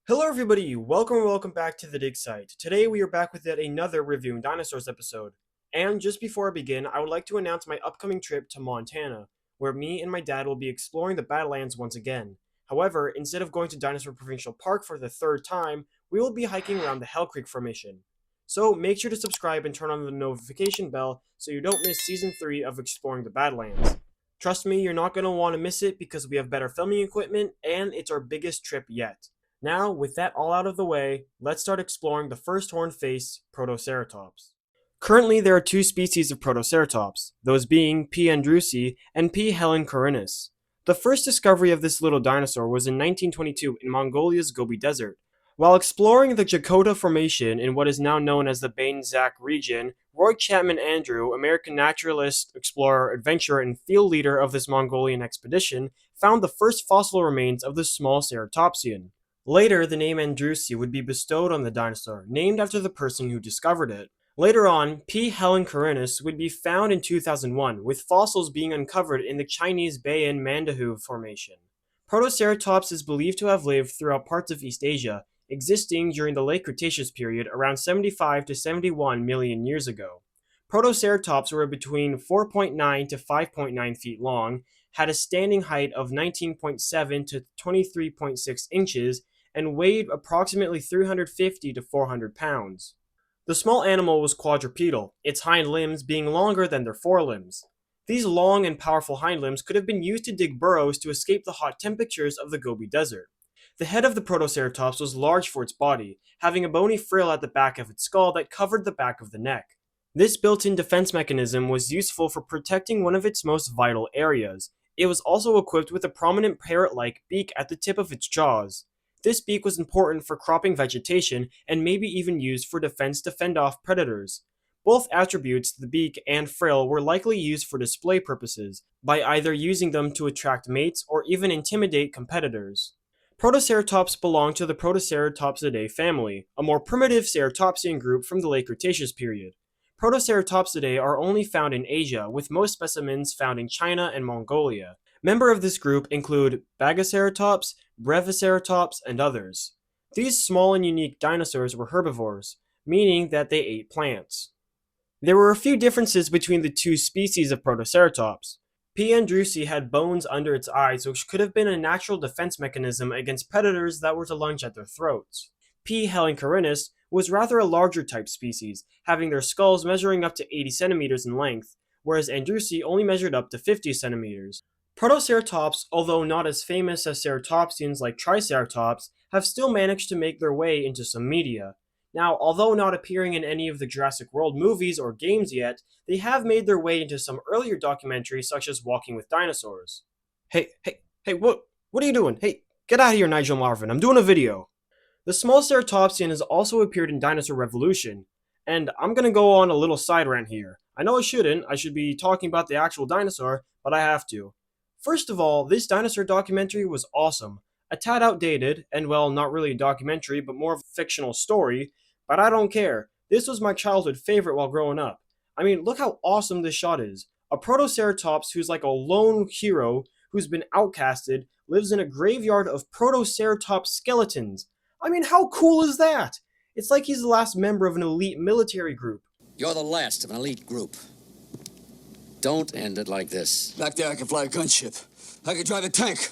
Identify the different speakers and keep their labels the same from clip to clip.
Speaker 1: Hello everybody, welcome back to the dig site. Today we are back with yet another Reviewing Dinosaurs episode. And just before I begin, I would like to announce my upcoming trip to Montana, where me and my dad will be exploring the Badlands once again. However, instead of going to Dinosaur Provincial Park for the third time, we will be hiking around the Hell Creek Formation. So make sure to subscribe and turn on the notification bell so you don't miss Season 3 of Exploring the Badlands. Trust me, you're not going to want to miss it because we have better filming equipment and it's our biggest trip yet. Now, with that all out of the way, let's start exploring the first horned-faced Protoceratops. Currently, there are two species of Protoceratops, those being P. andrewsi and P. hellencorinus. The first discovery of this little dinosaur was in 1922 in Mongolia's Gobi Desert. While exploring the Jakota Formation in what is now known as the Bain-Zak region, Roy Chapman Andrew, American naturalist, explorer, adventurer, and field leader of this Mongolian expedition, found the first fossil remains of the small ceratopsian. Later, the name Andrewsi would be bestowed on the dinosaur, named after the person who discovered it. Later on, P. hellencorinus would be found in 2001, with fossils being uncovered in the Chinese Bayan Mandahu Formation. Protoceratops is believed to have lived throughout parts of East Asia, existing during the late Cretaceous period around 75 to 71 million years ago. Protoceratops were between 4.9 to 5.9 feet long, had a standing height of 19.7 to 23.6 inches, and weighed approximately 350 to 400 pounds. The small animal was quadrupedal, its hind limbs being longer than their forelimbs. These long and powerful hind limbs could have been used to dig burrows to escape the hot temperatures of the Gobi Desert. The head of the Protoceratops was large for its body, having a bony frill at the back of its skull that covered the back of the neck. This built-in defense mechanism was useful for protecting one of its most vital areas. It was also equipped with a prominent parrot-like beak at the tip of its jaws. This beak was important for cropping vegetation and maybe even used for defense to fend off predators. Both attributes, the beak and frill, were likely used for display purposes, by either using them to attract mates or even intimidate competitors. Protoceratops belonged to the Protoceratopsidae family, a more primitive ceratopsian group from the late Cretaceous period. Protoceratopsidae are only found in Asia, with most specimens found in China and Mongolia. Members of this group include Bagaceratops, Breviceratops, and others. These small and unique dinosaurs were herbivores, meaning that they ate plants. There were a few differences between the two species of Protoceratops. P. andrewsi had bones under its eyes, which could have been a natural defense mechanism against predators that were to lunge at their throats. P. hellencorinus was rather a larger type species, having their skulls measuring up to 80 centimeters in length, whereas andrewsi only measured up to 50 centimeters. Protoceratops, although not as famous as ceratopsians like Triceratops, have still managed to make their way into some media. Now, although not appearing in any of the Jurassic World movies or games yet, they have made their way into some earlier documentaries such as Walking with Dinosaurs. Hey, what are you doing? Hey, get out of here, Nigel Marvin, I'm doing a video. The small ceratopsian has also appeared in Dinosaur Revolution, and I'm gonna go on a little side rant here. I know I shouldn't, I should be talking about the actual dinosaur, but I have to. First of all, this dinosaur documentary was awesome. A tad outdated, and well, not really a documentary, but more of a fictional story, but I don't care. This was my childhood favorite while growing up. I mean, look how awesome this shot is. A Protoceratops who's like a lone hero who's been outcasted, lives in a graveyard of Protoceratops skeletons. I mean, how cool is that? It's like he's the last member of an elite military group.
Speaker 2: You're the last of an elite group. Don't end it like this.
Speaker 3: Back there I can fly a gunship. I can drive a tank.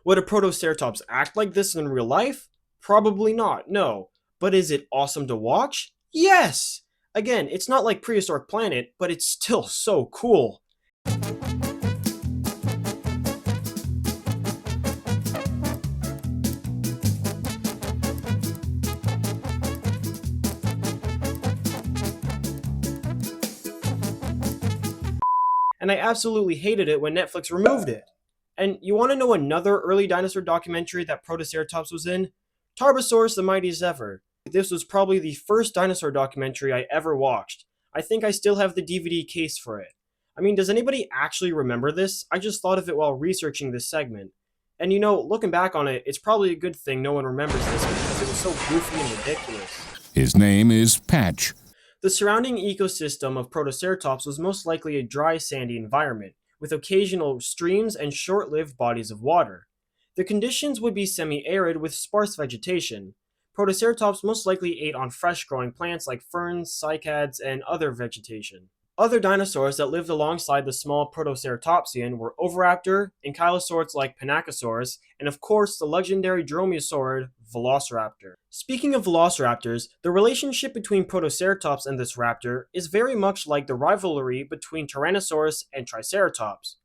Speaker 1: Would a Protoceratops act like this in real life? Probably not, no. But is it awesome to watch? Yes! Again, it's not like Prehistoric Planet, but it's still so cool. And I absolutely hated it when Netflix removed it. And you want to know another early dinosaur documentary that Protoceratops was in? Tarbosaurus the Mightiest Ever. This was probably the first dinosaur documentary I ever watched. I think I still have the DVD case for it. I mean, does anybody actually remember this? I just thought of it while researching this segment. And you know, looking back on it, it's probably a good thing no one remembers this because it was so goofy and ridiculous.
Speaker 4: His name is Patch.
Speaker 1: The surrounding ecosystem of Protoceratops was most likely a dry, sandy environment, with occasional streams and short-lived bodies of water. The conditions would be semi-arid with sparse vegetation. Protoceratops most likely ate on fresh-growing plants like ferns, cycads, and other vegetation. Other dinosaurs that lived alongside the small Protoceratopsian were Oviraptor, ankylosaurs like Panachosaurus, and of course the legendary dromaeosaurid Velociraptor. Speaking of velociraptors, the relationship between Protoceratops and this raptor is very much like the rivalry between Tyrannosaurus and Triceratops.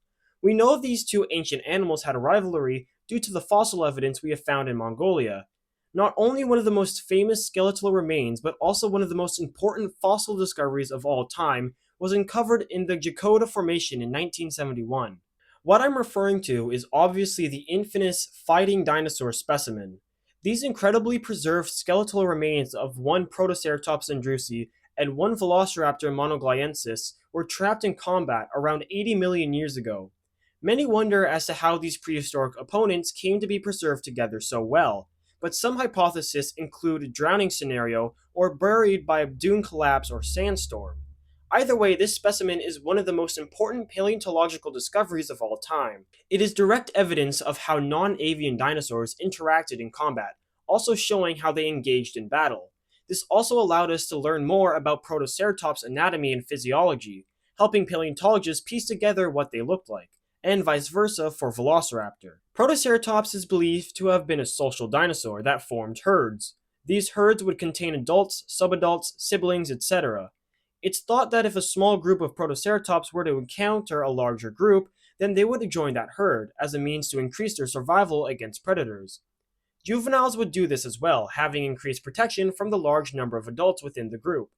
Speaker 1: We know these two ancient animals had a rivalry due to the fossil evidence we have found in Mongolia. Not only one of the most famous skeletal remains, but also one of the most important fossil discoveries of all time was uncovered in the Jakota Formation in 1971. What I'm referring to is obviously the infamous fighting dinosaur specimen. These incredibly preserved skeletal remains of one Protoceratops andrewsi and one Velociraptor monoglyensis were trapped in combat around 80 million years ago. Many wonder as to how these prehistoric opponents came to be preserved together so well, but some hypotheses include a drowning scenario or buried by a dune collapse or sandstorm. Either way, this specimen is one of the most important paleontological discoveries of all time. It is direct evidence of how non-avian dinosaurs interacted in combat, also showing how they engaged in battle. This also allowed us to learn more about Protoceratops' anatomy and physiology, helping paleontologists piece together what they looked like, and vice versa for Velociraptor. Protoceratops is believed to have been a social dinosaur that formed herds. These herds would contain adults, subadults, siblings, etc. It's thought that if a small group of Protoceratops were to encounter a larger group, then they would join that herd as a means to increase their survival against predators. Juveniles would do this as well, having increased protection from the large number of adults within the group.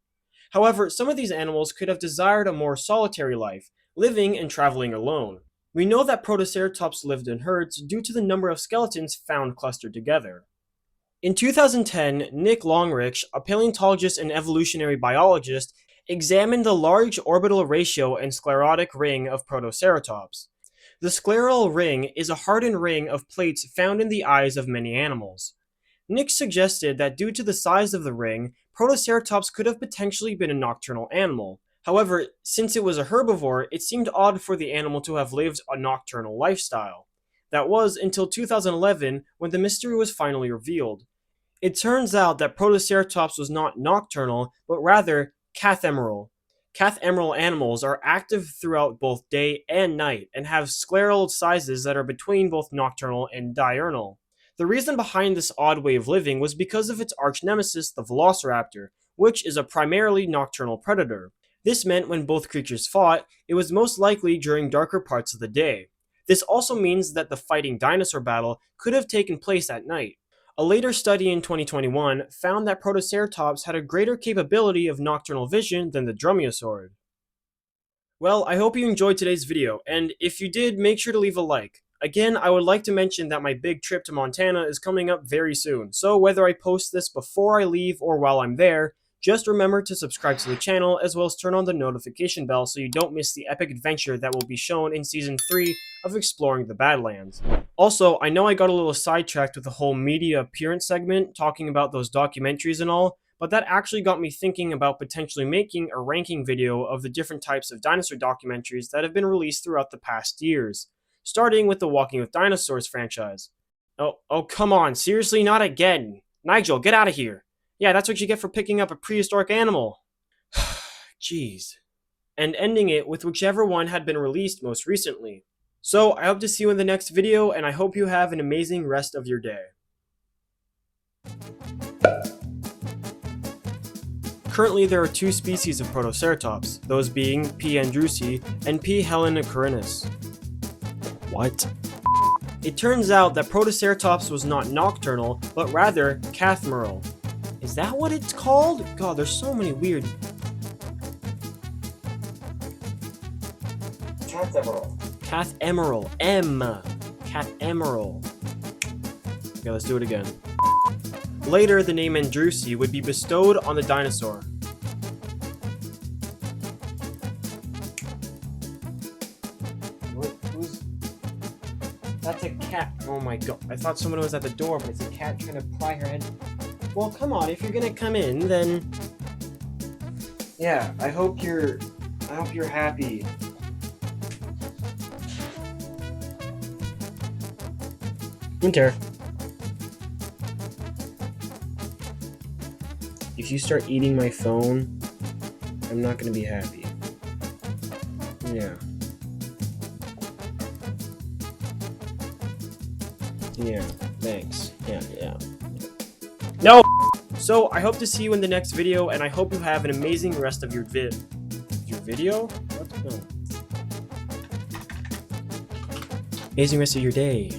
Speaker 1: However, some of these animals could have desired a more solitary life, living and traveling alone. We know that Protoceratops lived in herds due to the number of skeletons found clustered together. In 2010, Nick Longrich, a paleontologist and evolutionary biologist, examined the large orbital ratio and sclerotic ring of Protoceratops. The scleral ring is a hardened ring of plates found in the eyes of many animals. Nick suggested that due to the size of the ring, Protoceratops could have potentially been a nocturnal animal. However, since it was a herbivore, it seemed odd for the animal to have lived a nocturnal lifestyle. That was until 2011 when the mystery was finally revealed. It turns out that Protoceratops was not nocturnal, but rather cathemeral. Cathemeral animals are active throughout both day and night and have scleral sizes that are between both nocturnal and diurnal. The reason behind this odd way of living was because of its arch nemesis, the Velociraptor, which is a primarily nocturnal predator. This meant when both creatures fought, it was most likely during darker parts of the day. This also means that the fighting dinosaur battle could have taken place at night. A later study in 2021 found that Protoceratops had a greater capability of nocturnal vision than the dromaeosaurid. Well, I hope you enjoyed today's video, and if you did, make sure to leave a like. Again, I would like to mention that my big trip to Montana is coming up very soon, so whether I post this before I leave or while I'm there, just remember to subscribe to the channel as well as turn on the notification bell so you don't miss the epic adventure that will be shown in Season 3 of Exploring the Badlands. Also, I know I got a little sidetracked with the whole media appearance segment, talking about those documentaries and all, but that actually got me thinking about potentially making a ranking video of the different types of dinosaur documentaries that have been released throughout the past years, starting with the Walking with Dinosaurs franchise. Oh, come on, seriously, not again. Nigel, get out of here. Yeah, that's what you get for picking up a prehistoric animal. Jeez. And ending it with whichever one had been released most recently. So, I hope to see you in the next video, and I hope you have an amazing rest of your day. Currently, there are two species of Protoceratops, those being P. andrewsi and P. helenicornis. What? It turns out that Protoceratops was not nocturnal, but rather cathemeral. Is that what it's called? God, there's so many weird... Cathemeral. Cathemeral. Cathemeral. Okay, let's do it again. Later, the name andrewsi would be bestowed on the dinosaur. Who's... That's a cat. Oh my god. I thought someone was at the door, but it's a cat trying to pry her head. Well, come on, if you're gonna come in, then... Yeah, I hope you're happy. Don't care. If you start eating my phone, I'm not gonna be happy. Yeah. Yeah, thanks. Yeah. No! So, I hope to see you in the next video, and I hope you have an amazing rest of your video? What? No. Amazing rest of your day.